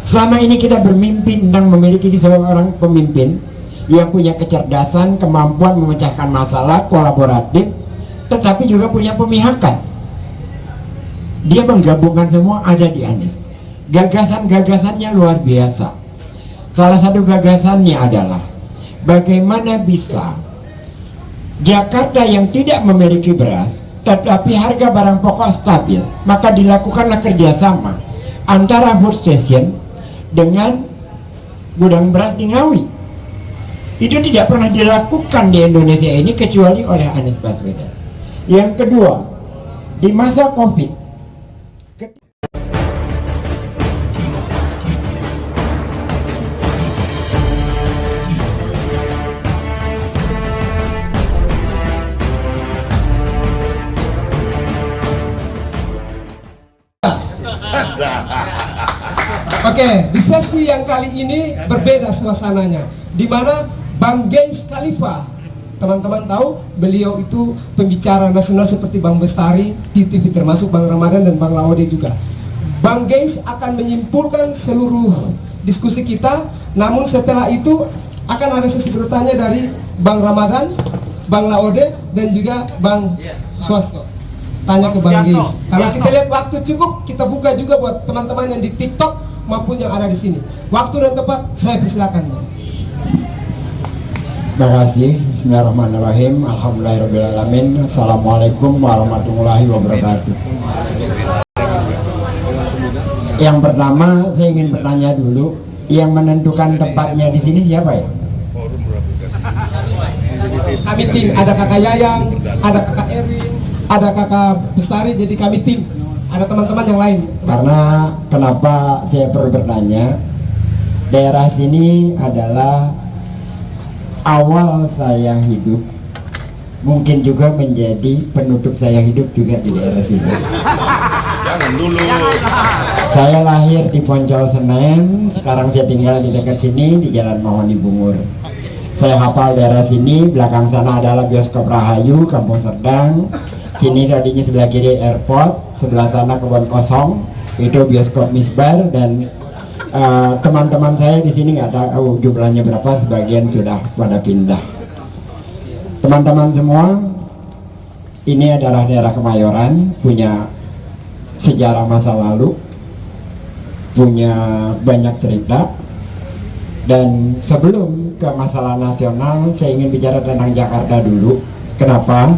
Selama ini kita bermimpi tentang memiliki seorang pemimpin yang punya kecerdasan, kemampuan memecahkan masalah, kolaboratif, tetapi juga punya pemihakan. Dia menggabungkan semua ada di Anies. Gagasan-gagasannya luar biasa. Salah satu gagasannya adalah bagaimana bisa Jakarta yang tidak memiliki beras tetapi harga barang pokok stabil, maka dilakukanlah kerjasama antara food station dengan gudang beras di Ngawi. Itu tidak pernah dilakukan di Indonesia ini kecuali oleh Anies Baswedan. Yang kedua, di masa Covid, Oke, di sesi yang kali ini berbeda suasananya, di mana Bang Geis Khalifa, teman-teman tahu beliau itu pembicara nasional seperti Bang Bestari di TV, termasuk Bang Ramadan dan Bang Laode juga. Bang Geis akan menyimpulkan seluruh diskusi kita, namun setelah itu akan ada sesi bertanya dari Bang Ramadan, Bang Laode, dan juga Bang Swasto. Tanya ke Bang Geis. Kalau kita lihat waktu cukup, kita buka juga buat teman-teman yang di TikTok maupun yang ada di sini. Waktu dan tempat saya persilakan. terima kasih. Bismillahirrahmanirrahim. Alhamdulillahirrahmanirrahim. Assalamualaikum warahmatullahi wabarakatuh. Yang pertama saya ingin bertanya dulu, yang menentukan tempatnya di sini siapa ya? Kami tim, ada kakak Yayang, ada kakak Erwin, ada kakak Bestari, jadi kami tim. Ada teman-teman yang lain. Karena kenapa saya perlu bertanya, daerah sini adalah awal saya hidup, mungkin juga menjadi penutup saya hidup juga di daerah sini. Jangan dulu. Saya lahir di Poncol Senen, sekarang saya tinggal di dekat sini di Jalan Mahoni Bungur. Saya hafal daerah sini, belakang sana adalah bioskop Rahayu, Kampung Serdang. Sini tadinya sebelah kiri airport, sebelah sana kebun kosong, itu bioskop Misbar, dan teman-teman saya di sini nggak tahu jumlahnya berapa, sebagian sudah pada pindah. Teman-teman semua, ini adalah daerah Kemayoran, punya sejarah masa lalu, punya banyak cerita. Dan sebelum ke masalah nasional, saya ingin bicara tentang Jakarta dulu. Kenapa?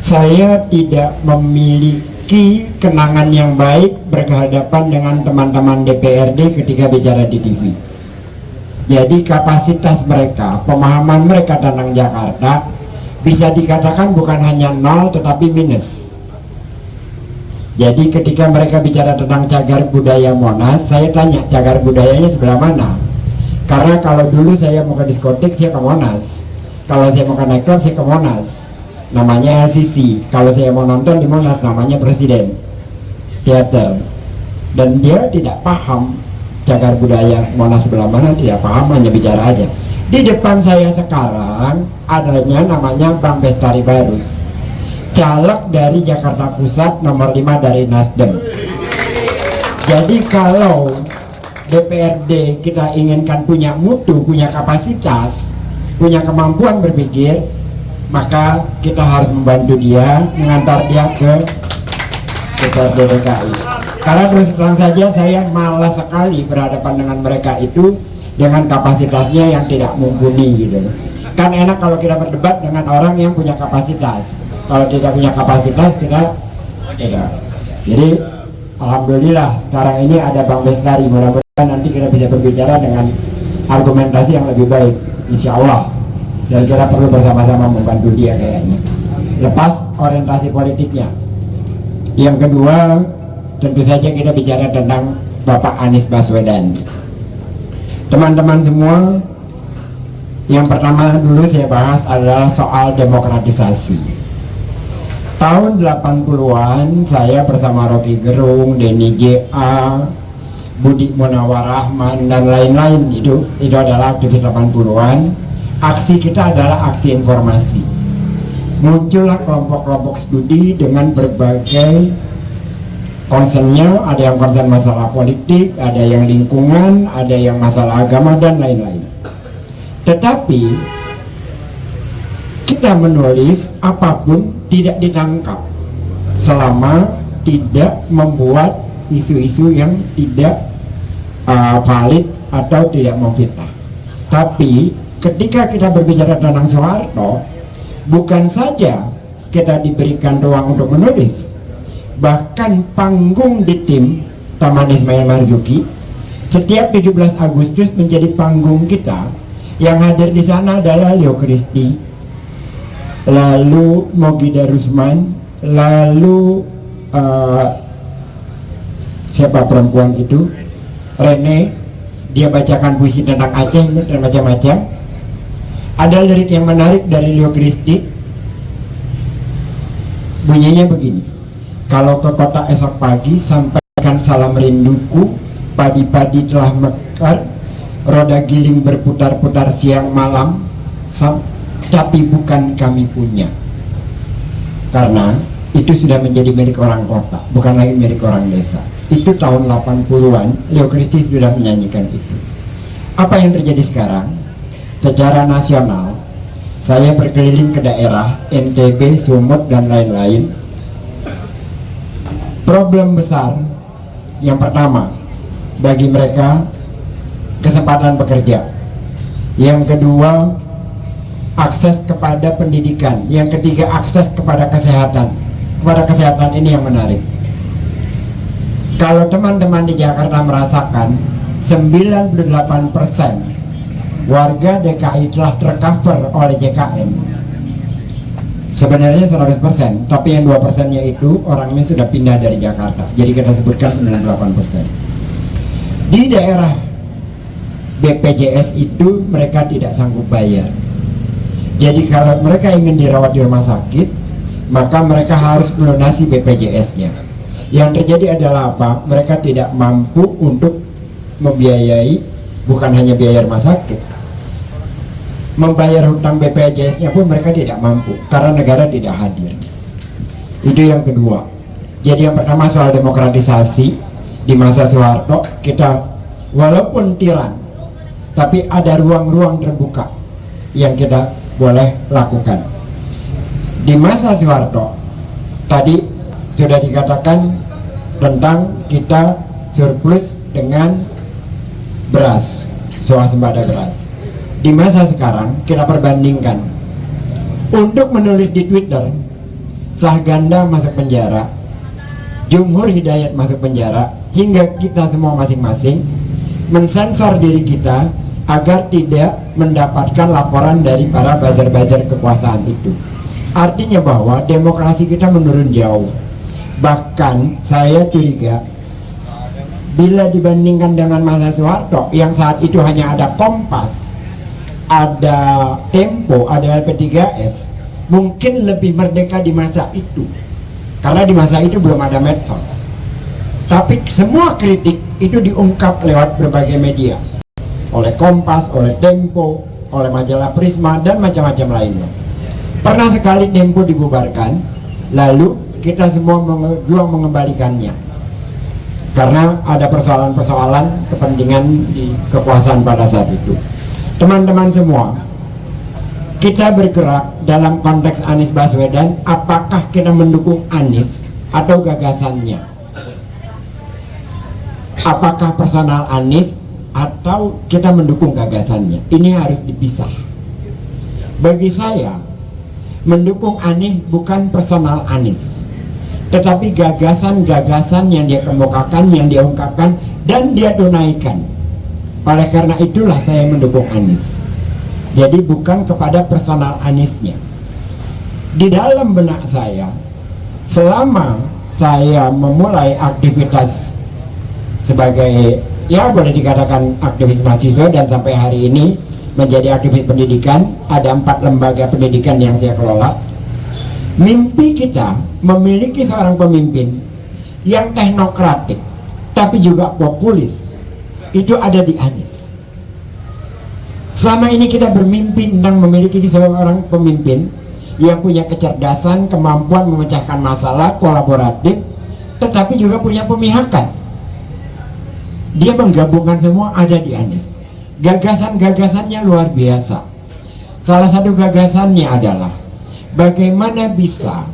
Saya tidak memiliki kenangan yang baik berhadapan dengan teman-teman DPRD ketika bicara di TV. Jadi kapasitas mereka, pemahaman mereka tentang Jakarta bisa dikatakan bukan hanya nol tetapi minus. Jadi ketika mereka bicara tentang cagar budaya Monas, saya tanya cagar budayanya sebelah mana? Karena kalau dulu saya mau ke diskotik, saya ke Monas. Kalau saya mau ke nightclub, saya ke Monas, namanya LCC. Kalau saya mau nonton di Monas, namanya Presiden Theater. Dan dia tidak paham cagar budaya Monas sebelah mana, tidak paham, hanya bicara aja. Di depan saya sekarang adanya namanya Bang Bestari Barus, caleg dari Jakarta Pusat nomor 5 dari Nasdem. Jadi kalau DPRD kita inginkan punya mutu, punya kapasitas, punya kemampuan berpikir, maka kita harus membantu dia, mengantar dia ke DPRD DKI. Karena terus terang saja saya malas sekali berhadapan dengan mereka itu dengan kapasitasnya yang tidak mumpuni gitu. Kan enak kalau kita berdebat dengan orang yang punya kapasitas. Kalau tidak punya kapasitas kita tidak. Jadi alhamdulillah sekarang ini ada Bang Bestari, mudah-mudahan nanti kita bisa berbicara dengan argumentasi yang lebih baik, insya Allah. Dan kita perlu bersama-sama membantu dia kayaknya. Lepas orientasi politiknya. Yang kedua, tentu saja kita bicara tentang Bapak Anies Baswedan. Teman-teman semua, yang pertama dulu saya bahas adalah soal demokratisasi. Tahun 80-an saya bersama Rocky Gerung, Denny J.A., Budi Munawar Rahman dan lain-lain, itu adalah aktivis 80-an. Aksi kita adalah aksi informasi. Muncullah kelompok-kelompok studi dengan berbagai concernnya, ada yang concern masalah politik, ada yang lingkungan, ada yang masalah agama dan lain-lain. Tetapi kita menulis apapun tidak ditangkap selama tidak membuat isu-isu yang tidak valid atau tidak memfitnah. Tapi ketika kita berbicara tentang Soeharto, bukan saja kita diberikan ruang untuk menulis, bahkan panggung di tim Taman Ismail Marzuki setiap 17 Agustus menjadi panggung kita. Yang hadir di sana adalah Leo Christie, lalu Mogi Darusman, lalu siapa perempuan itu, Rene, dia bacakan puisi tentang Aceh dan macam-macam. Ada lirik yang menarik dari Leo Christie, bunyinya begini: kalau ke kota esok pagi, sampaikan salam rinduku, padi-padi telah mekar, roda giling berputar-putar siang malam, tapi bukan kami punya. Karena itu sudah menjadi milik orang kota, bukan lagi milik orang desa. Itu tahun 80-an, Leo Christie sudah menyanyikan itu. Apa yang terjadi sekarang? Secara nasional, saya berkeliling ke daerah NTB, Sumut, dan lain-lain. Problem besar yang pertama bagi mereka kesempatan bekerja, yang kedua akses kepada pendidikan, yang ketiga akses kepada kesehatan. Kepada kesehatan ini yang menarik. Kalau teman-teman di Jakarta merasakan 98% warga DKI telah tercover oleh JKN, sebenarnya 100%, tapi yang 2% nya itu orangnya sudah pindah dari Jakarta, jadi kita sebutkan 98%. Di daerah BPJS itu mereka tidak sanggup bayar, jadi kalau mereka ingin dirawat di rumah sakit, maka mereka harus melunasi BPJS-nya. Yang terjadi adalah apa? Mereka tidak mampu untuk membiayai, bukan hanya biaya rumah sakit, membayar hutang BPJS-nya pun mereka tidak mampu karena negara tidak hadir. Itu yang kedua. Jadi yang pertama soal demokratisasi di masa Soeharto, kita walaupun tiran, tapi ada ruang-ruang terbuka yang kita boleh lakukan. Di masa Soeharto tadi sudah dikatakan tentang kita surplus dengan beras, swasembada beras. Di masa sekarang kita perbandingkan. Untuk menulis di Twitter, Sahganda masuk penjara, Jumhur Hidayat masuk penjara, hingga kita semua masing-masing mensensor diri kita agar tidak mendapatkan laporan dari para buzzer-buzzer kekuasaan itu. Artinya bahwa demokrasi kita menurun jauh. Bahkan saya curiga bila dibandingkan dengan masa Soeharto yang saat itu hanya ada Kompas, ada Tempo, ada LP3S, mungkin lebih merdeka di masa itu karena di masa itu belum ada medsos. Tapi semua kritik itu diungkap lewat berbagai media, oleh Kompas, oleh Tempo, oleh majalah Prisma, dan macam-macam lainnya. Pernah sekali Tempo dibubarkan, lalu kita semua berjuang mengembalikannya karena ada persoalan-persoalan kepentingan di kekuasaan pada saat itu. Teman-teman semua, kita bergerak dalam konteks Anies Baswedan. Apakah kita mendukung Anies atau gagasannya? Apakah personal Anies atau kita mendukung gagasannya? Ini harus dipisah. Bagi saya, mendukung Anies bukan personal Anies, tetapi gagasan-gagasan yang dia kemukakan, yang dia ungkapkan, dan dia tunaikan. Oleh karena itulah saya mendukung Anies. Jadi bukan kepada personal Aniesnya. Di dalam benak saya, selama saya memulai aktivitas sebagai, ya boleh dikatakan aktivis mahasiswa, dan sampai hari ini menjadi aktivis pendidikan, ada 4 lembaga pendidikan yang saya kelola. Mimpi kita memiliki seorang pemimpin yang teknokratik tapi juga populis, itu ada di Anies. Selama ini kita bermimpi tentang memiliki seorang pemimpin yang punya kecerdasan, kemampuan memecahkan masalah, kolaboratif, tetapi juga punya pemihakan. Dia menggabungkan semua ada di Anies. Gagasan-gagasannya luar biasa. Salah satu gagasannya adalah bagaimana bisa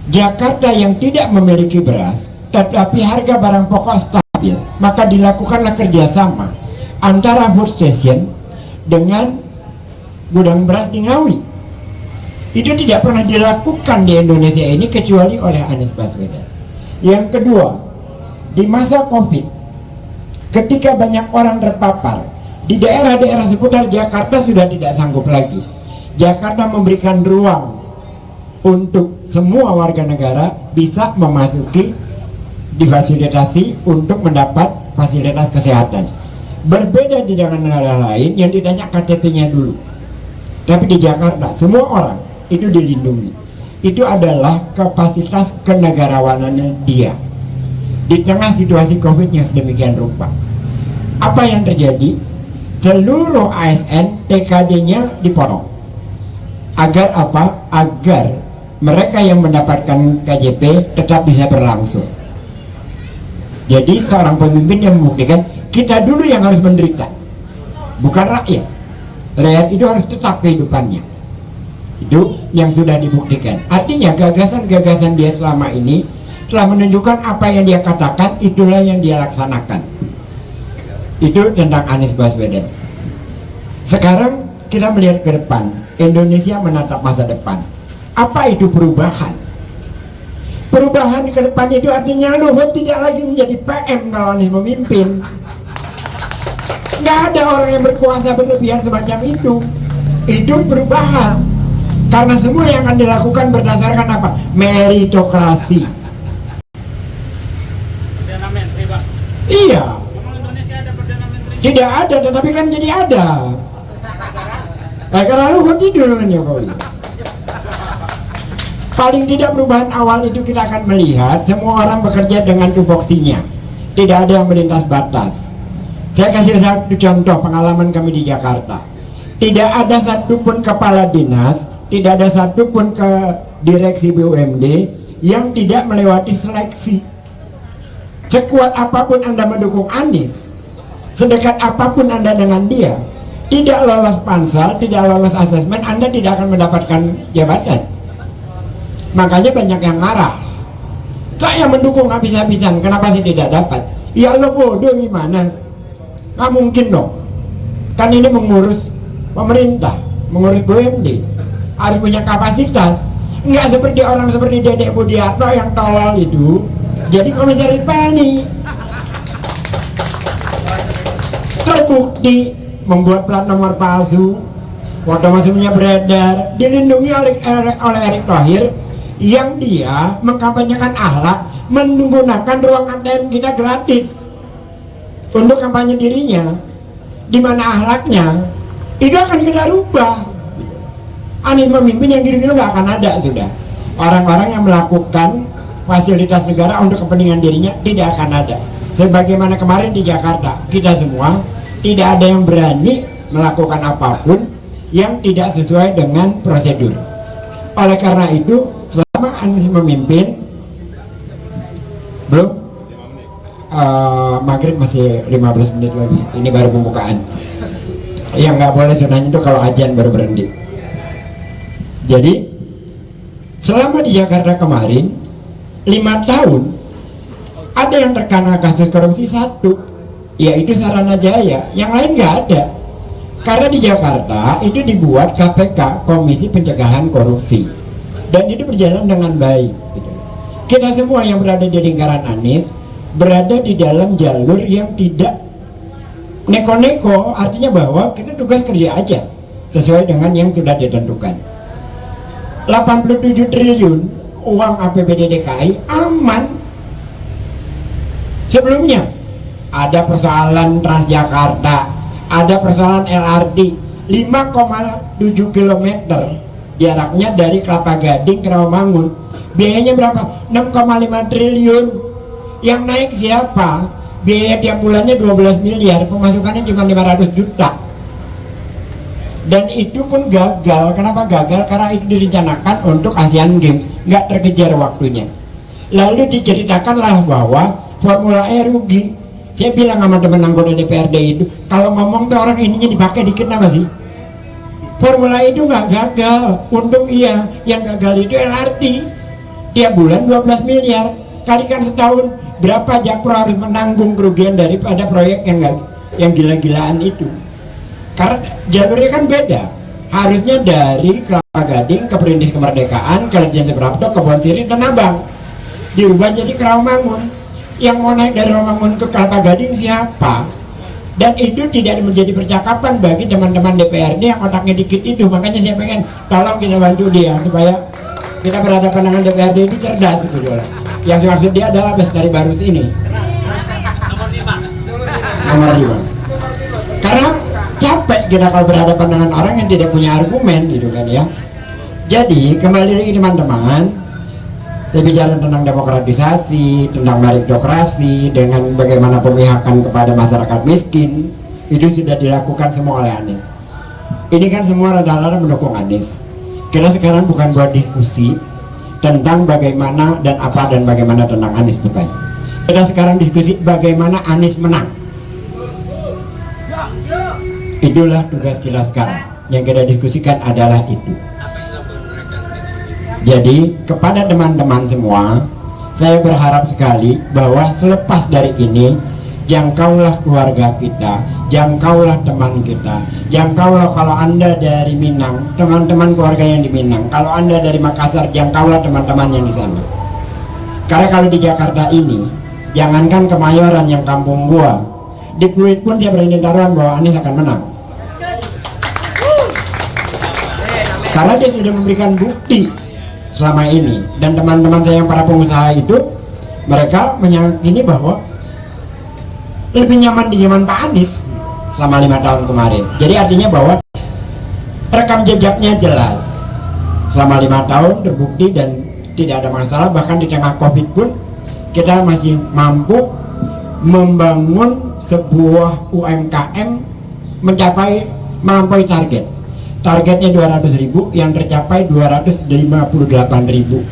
Jakarta yang tidak memiliki beras tetapi harga barang pokok stabil, maka dilakukanlah kerjasama antara food station dengan gudang beras di Ngawi. Itu tidak pernah dilakukan di Indonesia ini kecuali oleh Anies Baswedan. Yang kedua, di masa Covid, ketika banyak orang terpapar di daerah-daerah seputar Jakarta sudah tidak sanggup lagi. Jakarta memberikan ruang untuk semua warga negara bisa memasuki, difasilitasi untuk mendapat fasilitas kesehatan. Berbeda di dengan negara lain yang ditanya KTP-nya dulu. Tapi di Jakarta semua orang itu dilindungi. Itu adalah kapasitas kenegarawanannya dia di tengah situasi Covid yang sedemikian rupa. Apa yang terjadi? Seluruh ASN TKD-nya dipotong. Agar apa? Agar mereka yang mendapatkan KJP tetap bisa berlangsung. Jadi seorang pemimpin yang membuktikan kita dulu yang harus menderita, bukan rakyat. Rakyat itu harus tetap kehidupannya. Itu yang sudah dibuktikan. Artinya gagasan-gagasan dia selama ini telah menunjukkan apa yang dia katakan, itulah yang dia laksanakan. Itu tentang Anies Baswedan. Sekarang kita melihat ke depan, Indonesia menatap masa depan. Apa itu perubahan? Perubahan ke depan itu artinya Luhut tidak lagi menjadi PM kalau Anies memimpin. Nggak ada orang yang berkuasa berlebihan semacam itu. Itu perubahan. Karena semua yang akan dilakukan berdasarkan apa? Meritokrasi. Perdana Menteri, Pak. Iya. Memang Indonesia ada Perdana Menteri? Tidak ada, tetapi kan jadi ada. Karena Luhut tidur dengan Jokowi. Paling tidak perubahan awal itu kita akan melihat semua orang bekerja dengan tupoksinya. Tidak ada yang melintas batas. Saya kasih satu contoh pengalaman kami di Jakarta. Tidak ada satupun kepala dinas, tidak ada satupun ke direksi BUMD yang tidak melewati seleksi. Sekuat apapun Anda mendukung Anies, sedekat apapun Anda dengan dia, tidak lolos pansel, tidak lolos asesmen, Anda tidak akan mendapatkan jabatan. Makanya banyak yang marah. Saya mendukung habis-habisan, kenapa sih tidak dapat? Ya lo bodoh gimana? Nggak mungkin dong. Kan ini mengurus pemerintah, mengurus BUMD, harus punya kapasitas. Nggak seperti orang seperti Dedek Budiarto yang tolol itu jadi komisaris PNI. Terbukti membuat plat nomor palsu, foto masuknya beredar, dilindungi oleh Erick Thohir yang dia mengkampanyekan akhlak, menggunakan ruang ATM kita gratis untuk kampanye dirinya, di mana akhlaknya itu akan kita rubah. Anies memimpin yang gitu-gitu nggak akan ada sudah. Orang-orang yang melakukan fasilitas negara untuk kepentingan dirinya tidak akan ada. Sebagaimana kemarin di Jakarta, kita semua tidak ada yang berani melakukan apapun yang tidak sesuai dengan prosedur. Oleh karena itu, selama Anies memimpin, belum maghrib masih 15 menit lagi. Ini baru pembukaan. Yang nggak boleh sunahnya itu kalau ajan baru berhenti. Jadi selama di Jakarta kemarin 5 tahun ada yang terkena kasus korupsi 1, yaitu Sarana Jaya. Yang lain nggak ada. Karena di Jakarta itu dibuat KPK, Komisi Pencegahan Korupsi, dan itu berjalan dengan baik. Kita semua yang berada di lingkaran Anies berada di dalam jalur yang tidak neko-neko, artinya bahwa kita tugas kerja aja sesuai dengan yang sudah ditentukan. 87 triliun uang APBD DKI aman. Sebelumnya ada persoalan Transjakarta, ada persoalan LRT 5,7 km jaraknya dari Kelapa Gading ke Rawamangun, biayanya berapa? 6,5 triliun. Yang naik siapa? Biaya tiap bulannya 12 miliar, pemasukannya cuma 500 juta. Dan itu pun gagal. Kenapa gagal? Karena itu direncanakan untuk Asian Games, nggak terkejar waktunya. Lalu diceritakanlah bahwa Formula E rugi. Saya bilang sama teman anggota DPRD itu, kalau ngomong tuh orang ininya dipakai dikit apa sih? Formula E itu nggak gagal, untung iya. Yang gagal itu LRT. Tiap bulan 12 miliar, kalikan setahun berapa Jakpro harus menanggung kerugian daripada proyek yang gila-gilaan itu. Karena jalurnya kan beda. Harusnya dari Kelapa Gading ke Perintis Kemerdekaan, ke Lejen Sebrapto, ke Kebon Sirih, Tanah Abang. Diubah jadi ke Rawamangun. Yang mau naik dari Rawamangun ke Kelapa Gading siapa? Dan itu tidak menjadi percakapan bagi teman-teman DPRD yang otaknya dikit itu. Makanya saya pengen tolong kita bantu dia supaya kita berhadapan dengan DPRD ini cerdas gitu. Yang maksud dia adalah Bestari Barus ini. Nomor 5. Karena capek kita kalau berhadapan dengan orang yang tidak punya argumen gitu kan ya. Jadi kembali lagi teman-teman, saya bicara tentang demokratisasi, tentang meritokrasi, dengan bagaimana pemihakan kepada masyarakat miskin, itu sudah dilakukan semua oleh Anies. Ini kan semua rada-rada mendukung Anies. Kita sekarang bukan buat diskusi tentang bagaimana dan apa dan bagaimana tentang Anies, bukan. Kita sekarang diskusi bagaimana Anies menang. Itulah tugas kita sekarang. Yang kita diskusikan adalah itu. Jadi kepada teman-teman semua, saya berharap sekali bahwa selepas dari ini, jangkaulah keluarga kita, jangkaulah teman kita, jangkaulah kalau Anda dari Minang, teman-teman keluarga yang di Minang. Kalau Anda dari Makassar, jangkaulah teman-teman yang di sana. Karena kalau di Jakarta ini, jangankan Kemayoran yang kampung gua, di Pluit pun saya berani taruhan bahwa Anies akan menang. Karena dia sudah memberikan bukti selama ini, dan teman-teman saya yang para pengusaha itu, mereka meyakini bahwa lebih nyaman di zaman Pak Anies selama 5 tahun kemarin. Jadi artinya bahwa rekam jejaknya jelas selama 5 tahun terbukti dan tidak ada masalah. Bahkan di tengah COVID pun kita masih mampu membangun sebuah UMKM melampaui target. Targetnya 200.000, yang tercapai 258.000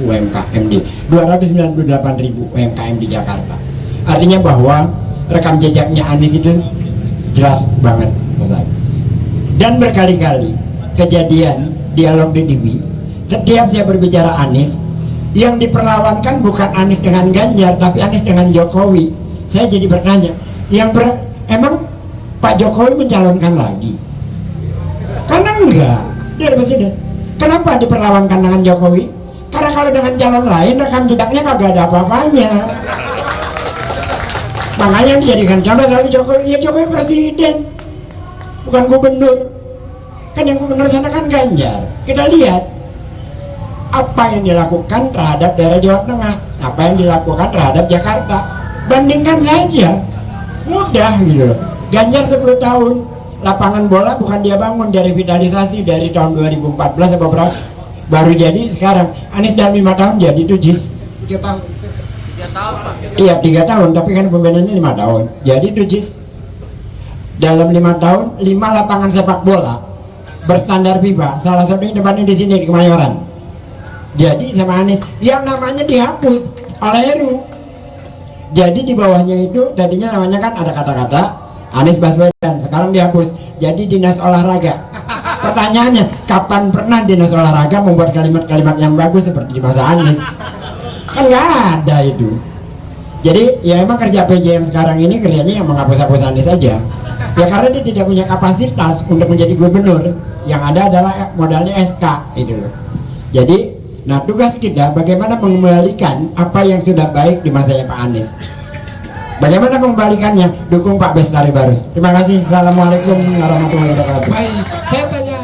UMKM di 298.000 UMKM di Jakarta. Artinya bahwa rekam jejaknya Anies itu jelas banget, dan berkali-kali kejadian dialog di TV. Setiap saya berbicara Anies, yang diperlawankan bukan Anies dengan Ganjar, tapi Anies dengan Jokowi. Saya jadi bertanya, emang Pak Jokowi mencalonkan lagi? Karena enggak, dia ada presiden. Kenapa diperlawankan dengan Jokowi? Karena kalau dengan calon lain rekam jejaknya kagak ada apa-apanya. Makanya yang dijadikan contoh selalu Jokowi. Ya Jokowi presiden, bukan gubernur. Kan yang gubernur sana kan Ganjar. Kita lihat apa yang dilakukan terhadap daerah Jawa Tengah, apa yang dilakukan terhadap Jakarta. Bandingkan saja, mudah gitu. Ganjar 10 tahun, lapangan bola bukan dia bangun, dari revitalisasi dari tahun 2014 atau berapa baru jadi sekarang. Anies dalam 5 tahun jadi itu JIS 3 tahun. 3 tahun Pak. Iya 3 tahun, tapi kan pembinaannya 5 tahun. Jadi itu JIS dalam 5 tahun 5 lapangan sepak bola berstandar FIBA. Salah satunya depannya di sini di Kemayoran. Jadi sama Anies yang namanya dihapus oleh RU. Jadi di bawahnya itu tadinya namanya kan ada kata-kata Anies Baswedan, sekarang dihapus jadi Dinas Olahraga. Pertanyaannya, kapan pernah Dinas Olahraga membuat kalimat-kalimat yang bagus seperti di masa Anies? Kan nggak ada itu. Jadi ya emang kerja PJ yang sekarang ini kerjanya yang menghapus-hapus Anies saja. Ya karena dia tidak punya kapasitas untuk menjadi gubernur. Yang ada adalah modalnya SK itu. Jadi, nah tugas kita bagaimana mengembalikan apa yang sudah baik di masanya Pak Anies. Bagaimana mengembalikannya? Dukung Pak Bestari Barus. Terima kasih. Assalamualaikum warahmatullahi wabarakatuh. Baik, saya tanya